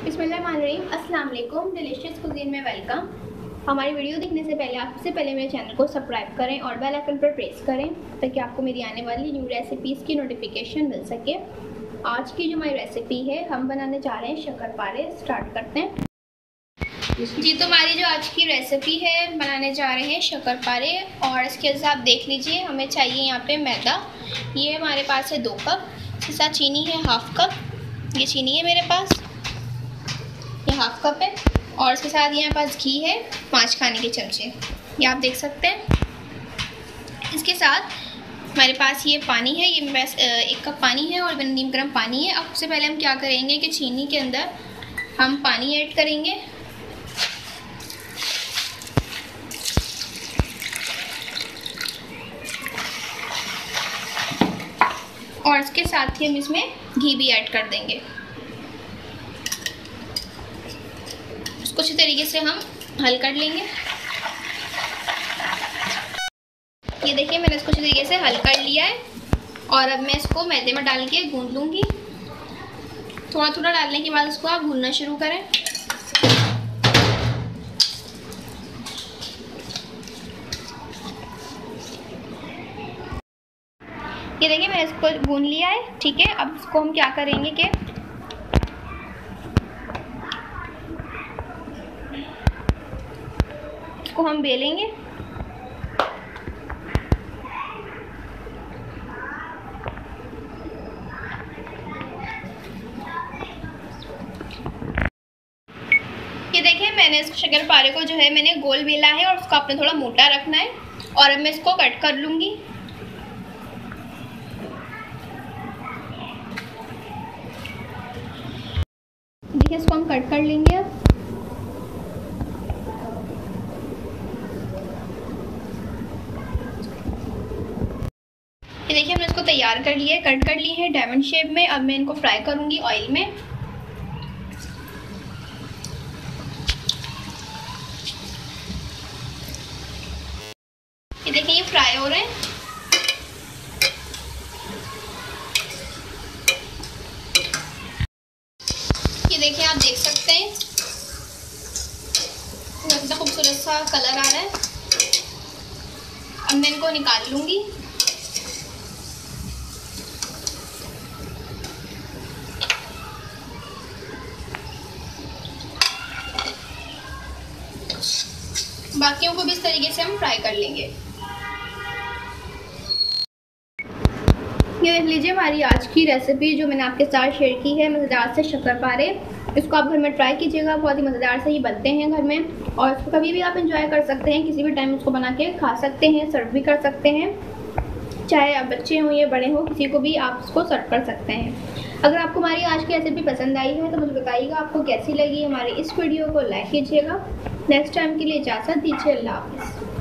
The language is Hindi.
बिस्मिल्लाहिर्रहमानिर्रहीम, अस्सलाम वालेकुम। डिलीशियस कुजीन में वेलकम। हमारी वीडियो देखने से पहले आप सबसे पहले मेरे चैनल को सब्सक्राइब करें और बेल आइकन पर प्रेस करें ताकि आपको मेरी आने वाली न्यू रेसिपीज़ की नोटिफिकेशन मिल सके। आज की जो हमारी रेसिपी है, हम बनाने जा रहे हैं शक्करपारे। स्टार्ट करते हैं जी। तो हमारी जो आज की रेसिपी है, बनाने जा रहे हैं शक्करपारे। और इसके अंदर आप देख लीजिए, हमें चाहिए यहाँ पे मैदा। ये हमारे पास है 2 कप। इसके साथ चीनी है 1/2 कप। ये चीनी है मेरे पास, ये 1/2 कप है। और इसके साथ यहाँ पास घी है 5 खाने के चमचे, ये आप देख सकते हैं। इसके साथ हमारे पास ये पानी है, ये मेरे पास 1 कप पानी है और नीम गर्म पानी है। अब सबसे पहले हम क्या करेंगे कि चीनी के अंदर हम पानी ऐड करेंगे। और इसके साथ ही हम इसमें घी भी ऐड कर देंगे। इसको अच्छी तरीके से हम हल कर लेंगे। ये देखिए, मैंने इसको अच्छी तरीके से हल कर लिया है। और अब मैं इसको मैदे में डाल के गूंद लूँगी। थोड़ा थोड़ा डालने के बाद इसको आप गूंदना शुरू करें। ये देखिए, मैंने इसको गूंद लिया है, ठीक है। अब इसको हम क्या करेंगे कि इसको हम बेलेंगे। ये देखिए, मैंने इस शक्करपारे को जो है मैंने गोल बेला है और उसको आपने थोड़ा मोटा रखना है। और अब मैं इसको कट कर लूँगी। देखिए, इसको हम कट कर लेंगे। अब ये देखिए, हमने इसको तैयार कर लिया है, कट कर ली है डायमंड शेप में। अब मैं इनको फ्राई करूँगी ऑयल में। ये देखिए, ये फ्राई हो रहे हैं। ये देखिए, आप देख सकते हैं कितना खूबसूरत सा कलर आ रहा है। अब मैं इनको निकाल लूँगी। बाकियों को भी इस तरीके से हम फ्राई कर लेंगे। ये देख लीजिए, हमारी आज की रेसिपी जो मैंने आपके साथ शेयर की है, मज़ेदार से शक्करपारे। इसको आप घर में ट्राई कीजिएगा, बहुत ही मज़ेदार से ही बनते हैं घर में। और इसको कभी भी आप एंजॉय कर सकते हैं, किसी भी टाइम इसको बना के खा सकते हैं, सर्व भी कर सकते हैं। चाहे आप बच्चे हों या बड़े हों, किसी को भी आप इसको सर्व कर सकते हैं। अगर आपको हमारी आज की रेसिपी पसंद आई है तो मुझे बताइएगा आपको कैसी लगी। हमारी इस वीडियो को लाइक कीजिएगा। नेक्स्ट टाइम के लिए इजाज़त दीजिए। अल्लाह हाफ़िज़।